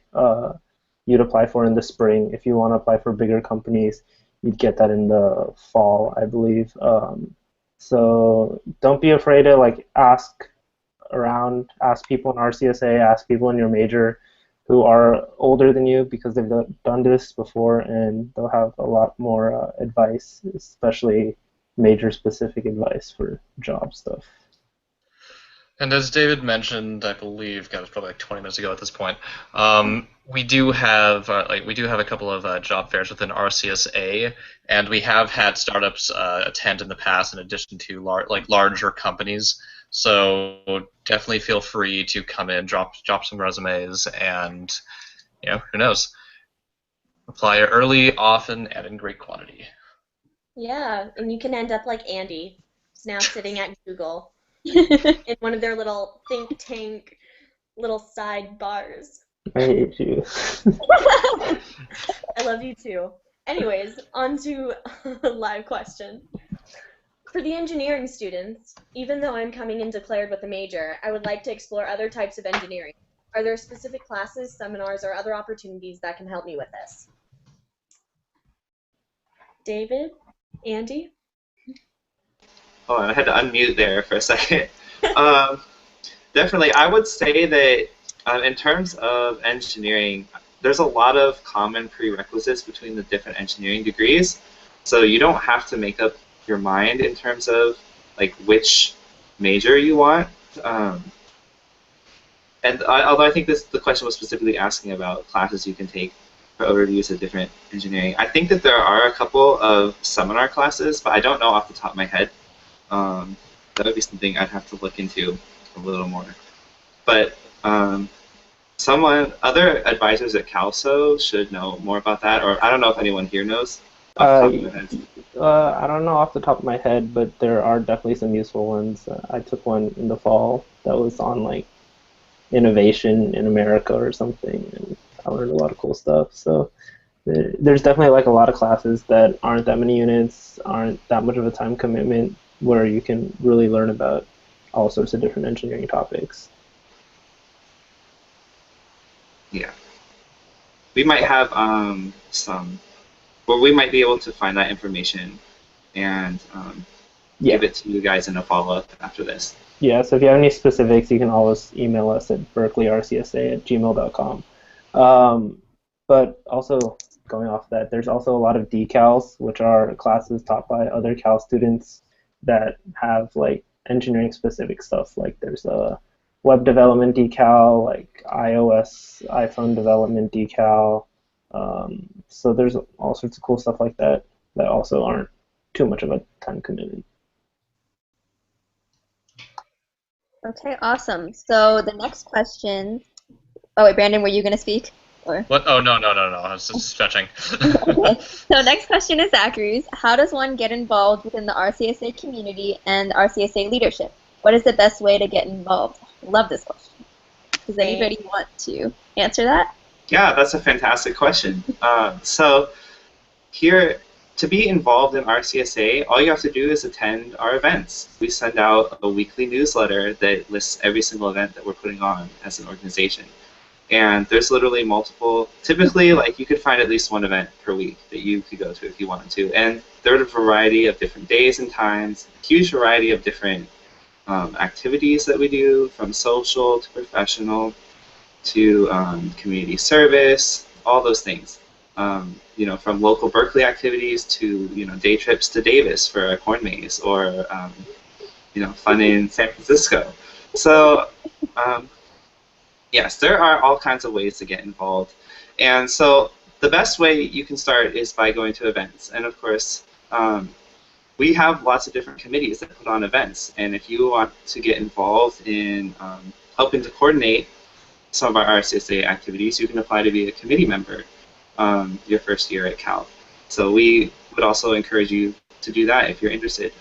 you'd apply for in the spring. If you want to apply for bigger companies, you'd get that in the fall, I believe. So don't be afraid to like ask around, ask people in RCSA, ask people in your major who are older than you, because they've done this before and they'll have a lot more advice, especially major-specific advice for job stuff. And as David mentioned, I believe, God, it was probably like 20 minutes ago at this point. We do have a couple of job fairs within RCSA, and we have had startups attend in the past, in addition to larger companies. So definitely feel free to come in, drop some resumes, and who knows, apply early, often, and in great quantity. Yeah, and you can end up like Andy, who's now sitting at Google. In one of their little think tank little side bars. I hate you. I love you too. Anyways, on to a live question. For the engineering students, even though I'm coming in declared with a major, I would like to explore other types of engineering. Are there specific classes, seminars, or other opportunities that can help me with this? David? Andy? Oh, I had to unmute there for a second. Definitely, I would say that in terms of engineering, there's a lot of common prerequisites between the different engineering degrees. So you don't have to make up your mind in terms of like which major you want. Although I think the question was specifically asking about classes you can take for overviews of different engineering. I think that there are a couple of seminar classes, but I don't know off the top of my head. That would be something I'd have to look into a little more. But other advisors at CalSO should know more about that, or I don't know if anyone here knows off the top of their heads. I don't know off the top of my head, but there are definitely some useful ones. I took one in the fall that was on like innovation in America or something, and I learned a lot of cool stuff. So there's definitely like a lot of classes that aren't that many units, aren't that much of a time commitment, where you can really learn about all sorts of different engineering topics. Yeah. We might have we might be able to find that information and give it to you guys in a follow-up after this. Yeah, so if you have any specifics, you can always email us at berkeleyrcsa@gmail.com. But also, going off that, there's also a lot of decals, which are classes taught by other Cal students that have like engineering specific stuff. Like there's a web development decal, like iOS, iPhone development decal. So there's all sorts of cool stuff like that that also aren't too much of a time commitment. Okay, awesome. So the next question. Oh wait, Brandon, were you gonna speak? Or? What? Oh, no. I was just stretching. Okay. So next question is Zachary's. How does one get involved within the RCSA community and RCSA leadership? What is the best way to get involved? Love this question. Does anybody want to answer that? Yeah, that's a fantastic question. So here, to be involved in RCSA, all you have to do is attend our events. We send out a weekly newsletter that lists every single event that we're putting on as an organization. And there's literally multiple, typically like you could find at least one event per week that you could go to if you wanted to. And there are a variety of different days and times, a huge variety of different activities that we do, from social to professional to community service, all those things. You know, from local Berkeley activities to, you know, day trips to Davis for a corn maze, or you know, fun in San Francisco. So yes, there are all kinds of ways to get involved. And so the best way you can start is by going to events. And of course, we have lots of different committees that put on events. And if you want to get involved in helping to coordinate some of our RCSA activities, you can apply to be a committee member your first year at Cal. So we would also encourage you to do that if you're interested.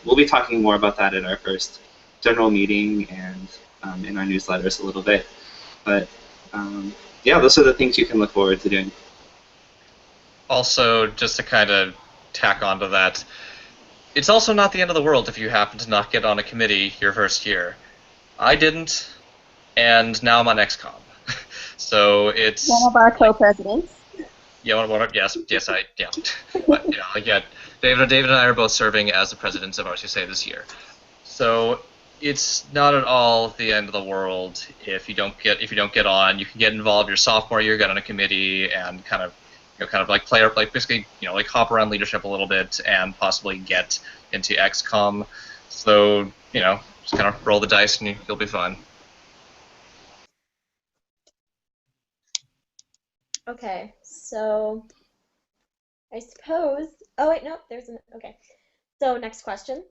We'll be talking more about that at our first general meeting and in our newsletters a little bit. But yeah, those are the things you can look forward to doing. Also, just to kind of tack onto that, it's also not the end of the world if you happen to not get on a committee your first year. I didn't, and now I'm on XCOM. So it's one of our co-presidents. Yeah, But, yeah. David and I are both serving as the presidents of RCSA this year. So it's not at all the end of the world if you don't get on. You can get involved your sophomore year, get on a committee, and kind of like play, like basically, you know, like hop around leadership a little bit and possibly get into XCOM. So, you know, just kind of roll the dice and you'll be fine. Okay, so I suppose. Oh wait, nope. Okay. So next question.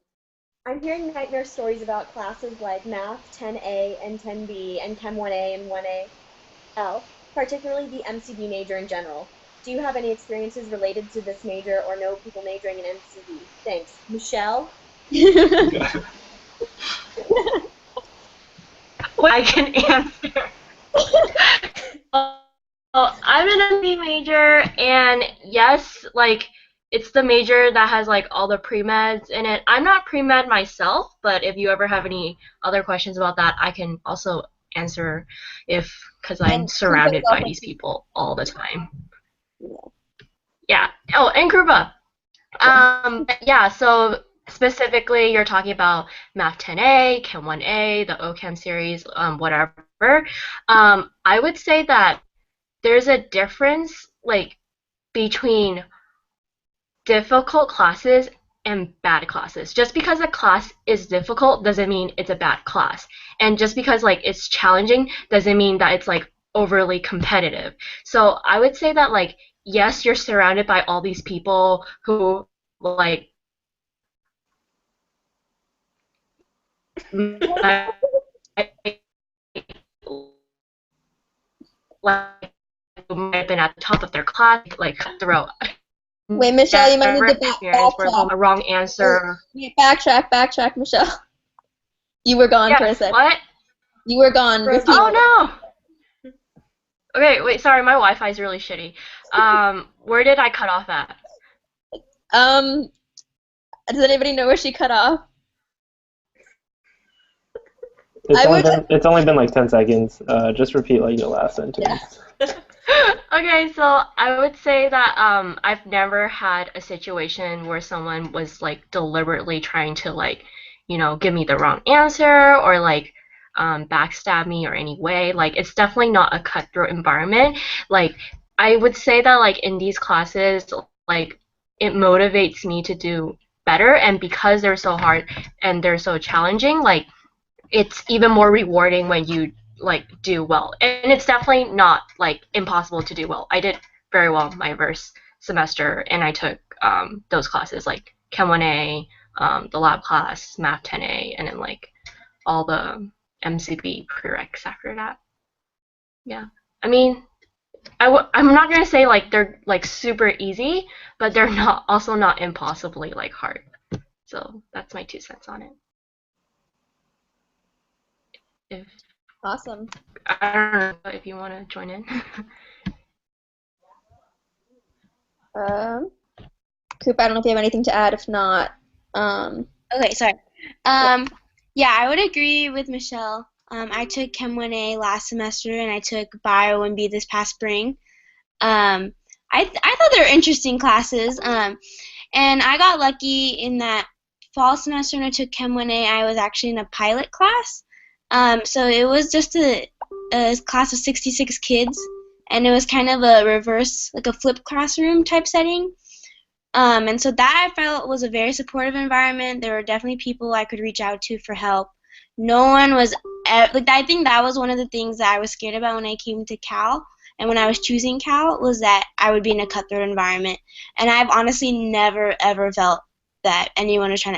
I'm hearing nightmare stories about classes like Math 10A and 10B and Chem 1A and 1AL, particularly the MCB major in general. Do you have any experiences related to this major or know people majoring in MCB? Thanks. Michelle? I can answer. I'm an MD major, and yes, like, it's the major that has, like, all the pre-meds in it. I'm not pre-med myself, but if you ever have any other questions about that, I can also answer because I'm surrounded by these people all the time. Yeah. Oh, and Krupa. Yeah, so specifically, you're talking about Math 10A, Chem 1A, the OChem series, whatever. I would say that there's a difference, like, between difficult classes and bad classes. Just because a class is difficult doesn't mean it's a bad class. And just because, like, it's challenging doesn't mean that it's, like, overly competitive. So I would say that, like, yes, you're surrounded by all these people who, like, might have been at the top of their class, like, throughout. Wait, Michelle, you might need to backtrack. A wrong answer. Wait, backtrack, Michelle. You were gone for a second. What? You were gone. Oh no! Okay, wait, sorry, my Wi-Fi is really shitty. Where did I cut off at? Does anybody know where she cut off? It's only been like 10 seconds. Just repeat like your last sentence. Yeah. Okay, so I would say that I've never had a situation where someone was, like, deliberately trying to, like, you know, give me the wrong answer or, like, backstab me or any way. Like, it's definitely not a cutthroat environment. Like, I would say that, like, in these classes, like, it motivates me to do better, and because they're so hard and they're so challenging, like it's even more rewarding when you like do well. And it's definitely not like impossible to do well. I did very well my first semester, and I took those classes like Chem 1A, the lab class, Math 10A, and then like all the MCB prereqs after that. Yeah, I mean, I'm not gonna say like they're like super easy, but they're not also not impossibly like hard. So that's my 2 cents on it. If Awesome. I don't know if you want to join in. Coop, I don't know if you have anything to add. If not, Okay, sorry. Yeah, I would agree with Michelle. I took Chem 1A last semester, and I took Bio 1B this past spring. I thought they were interesting classes. And I got lucky in that fall semester when I took Chem 1A, I was actually in a pilot class. So it was just a class of 66 kids, and it was kind of a reverse, like a flipped classroom type setting. And so that I felt was a very supportive environment. There were definitely people I could reach out to for help. No one was, like, I think that was one of the things that I was scared about when I came to Cal, and when I was choosing Cal, was that I would be in a cutthroat environment. And I've honestly never, ever felt that anyone was trying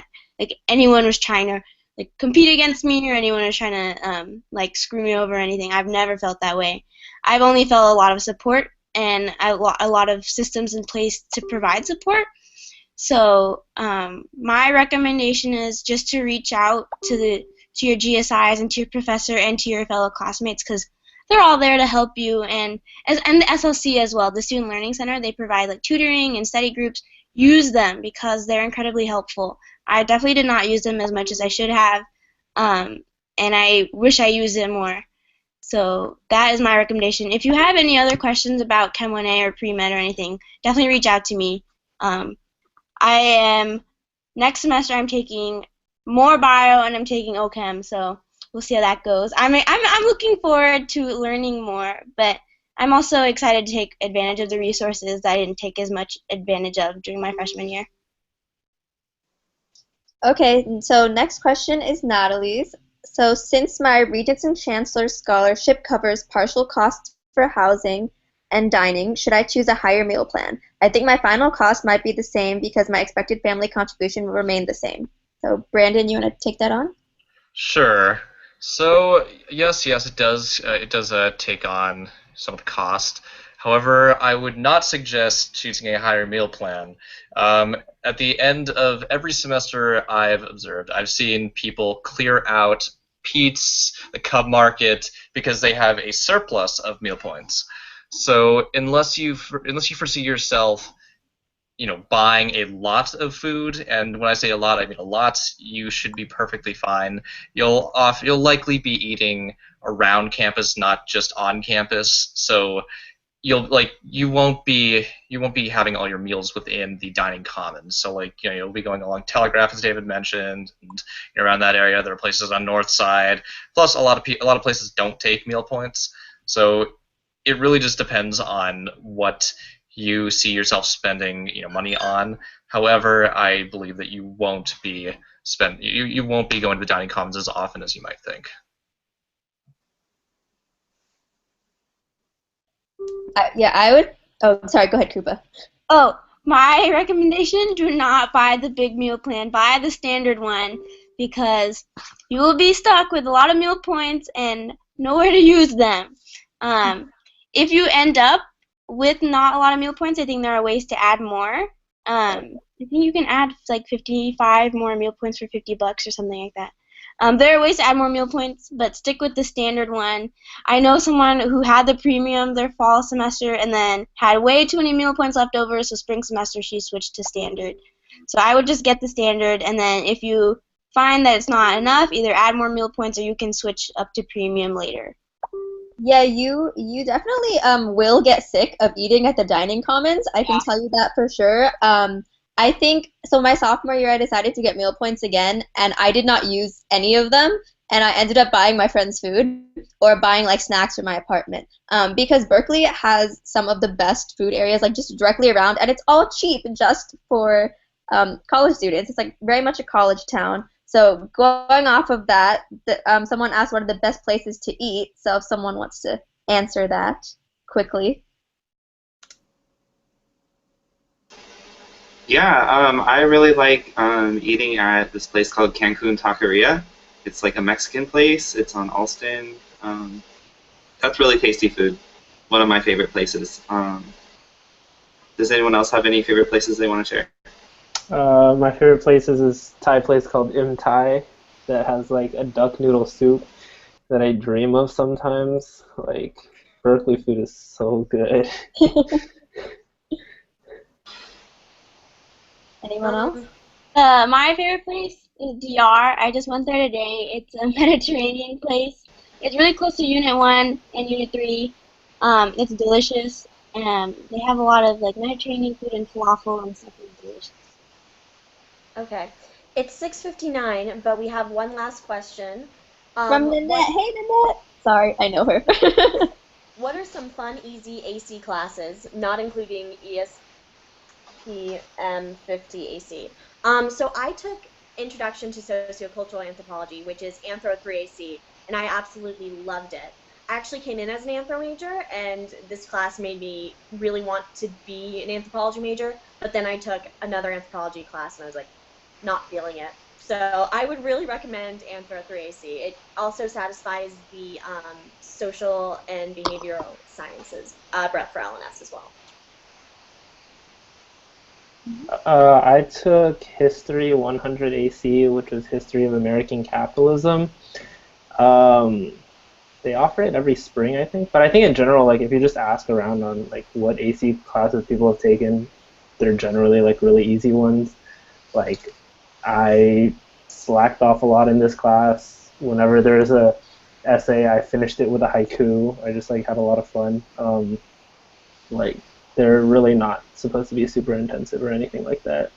to, like, compete against me, or anyone was trying to, like, screw me over or anything. I've never felt that way. I've only felt a lot of support and a lot of systems in place to provide support. So my recommendation is just to reach out to your GSIs and to your professor and to your fellow classmates, because they're all there to help you. And the SLC as well, the Student Learning Center, they provide like tutoring and study groups. Use them because they're incredibly helpful. I definitely did not use them as much as I should have, and I wish I used it more. So that is my recommendation. If you have any other questions about Chem 1A or pre-med or anything, definitely reach out to me. Next semester I'm taking more bio and I'm taking OChem, so we'll see how that goes. I'm looking forward to learning more, but I'm also excited to take advantage of the resources that I didn't take as much advantage of during my freshman year. okay, so next question is Natalie's. So since my Regents and Chancellor scholarship covers partial costs for housing and dining, should I choose a higher meal plan? I think my final cost might be the same because my expected family contribution will remain the same. So Brandon, you want to take that on? Sure. So yes, it does. It does take on some of the cost. However, I would not suggest choosing a higher meal plan. At the end of every semester I've observed, I've seen people clear out Pete's, the Cub Market, because they have a surplus of meal points. So unless you foresee yourself, buying a lot of food, and when I say a lot, I mean a lot, you should be perfectly fine. You'll likely be eating around campus, not just on campus. So you won't be having all your meals within the dining commons. So you'll be going along Telegraph, as David mentioned, and around that area. There are places on North Side. Plus, a lot of places don't take meal points. So it really just depends on what you see yourself spending money on. However, I believe that you won't be you won't be going to the dining commons as often as you might think. Yeah, I would. Oh, sorry. Go ahead, Krupa. Oh, my recommendation: do not buy the big meal plan. Buy the standard one, because you will be stuck with a lot of meal points and nowhere to use them. If you end up with not a lot of meal points, I think there are ways to add more. I think you can add like 55 more meal points for $50 or something like that. There are ways to add more meal points, but stick with the standard one. I know someone who had the premium their fall semester and then had way too many meal points left over, so spring semester she switched to standard. So I would just get the standard, and then if you find that it's not enough, either add more meal points or you can switch up to premium later. Yeah, you definitely will get sick of eating at the dining commons. I can tell you that for sure. I think, so my sophomore year I decided to get meal points again, and I did not use any of them, and I ended up buying my friend's food or buying like snacks from my apartment, because Berkeley has some of the best food areas like just directly around, and it's all cheap just for college students. It's like very much a college town. So going off of that, someone asked what are the best places to eat. So if someone wants to answer that quickly. Yeah, I really like eating at this place called Cancun Taqueria. It's like a Mexican place. It's on Alston. That's really tasty food. One of my favorite places. Does anyone else have any favorite places they want to share? My favorite place is this Thai place called Im Thai that has like a duck noodle soup that I dream of sometimes. Like Berkeley food is so good. Anyone else? My favorite place is DR. I just went there today. It's a Mediterranean place. It's really close to Unit 1 and Unit 3. It's delicious. They have a lot of like Mediterranean food and falafel and stuff is delicious. Okay. It's 6:59, but we have one last question. From Nanette. Hey, Nanette. Sorry, I know her. What are some fun, easy AC classes, not including ESPM 50 AC? So I took Introduction to Sociocultural Anthropology, which is Anthro 3AC, and I absolutely loved it. I actually came in as an anthro major, and this class made me really want to be an anthropology major, but then I took another anthropology class, and I was like, not feeling it. So I would really recommend Anthro 3AC. It also satisfies the social and behavioral sciences breadth for LNS as well. I took History 100 AC, which was History of American Capitalism. They offer it every spring, I think. But I think in general, like if you just ask around on like what AC classes people have taken, they're generally like really easy ones. Like I slacked off a lot in this class. Whenever there's a essay, I finished it with a haiku. I just like had a lot of fun. Like they're really not supposed to be super intensive or anything like that.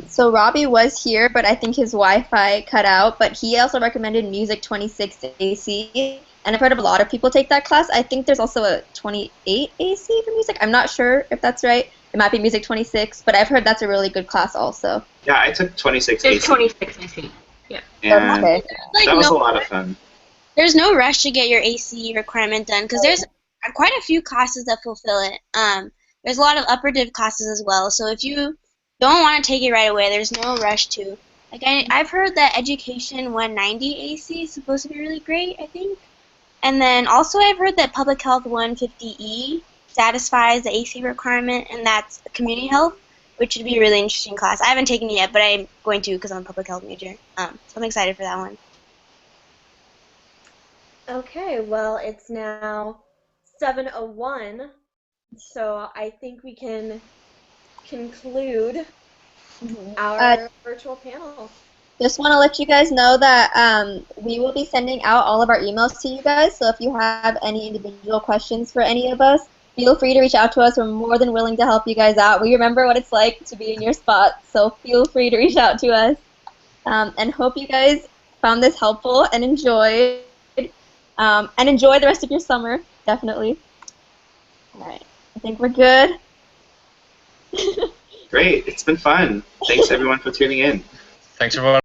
So Robbie was here, but I think his Wi-Fi cut out. But he also recommended Music 26 AC, and I've heard of a lot of people take that class. I think there's also a 28 AC for music. I'm not sure if that's right. It might be Music 26, but I've heard that's a really good class also. Yeah, I took 26 It's AC. 26 AC. Yeah. And Okay. Like that was a no, lot of fun. there's no rush to get your AC requirement done because there's quite a few classes that fulfill it. There's a lot of upper div classes as well. So if you don't want to take it right away, there's no rush to. Like I've heard that Education 190 AC is supposed to be really great, I think. And then also I've heard that Public Health 150E satisfies the AC requirement, and that's Community Health, which would be a really interesting class. I haven't taken it yet, but I'm going to because I'm a public health major. So I'm excited for that one. Okay, well, it's now 7:01, so I think we can conclude our virtual panel. Just want to let you guys know that we will be sending out all of our emails to you guys. So if you have any individual questions for any of us, feel free to reach out to us. We're more than willing to help you guys out. We remember what it's like to be in your spot, so feel free to reach out to us. And hope you guys found this helpful and enjoyed. And enjoy the rest of your summer, definitely. All right, I think we're good. Great, it's been fun. Thanks everyone for tuning in. Thanks everyone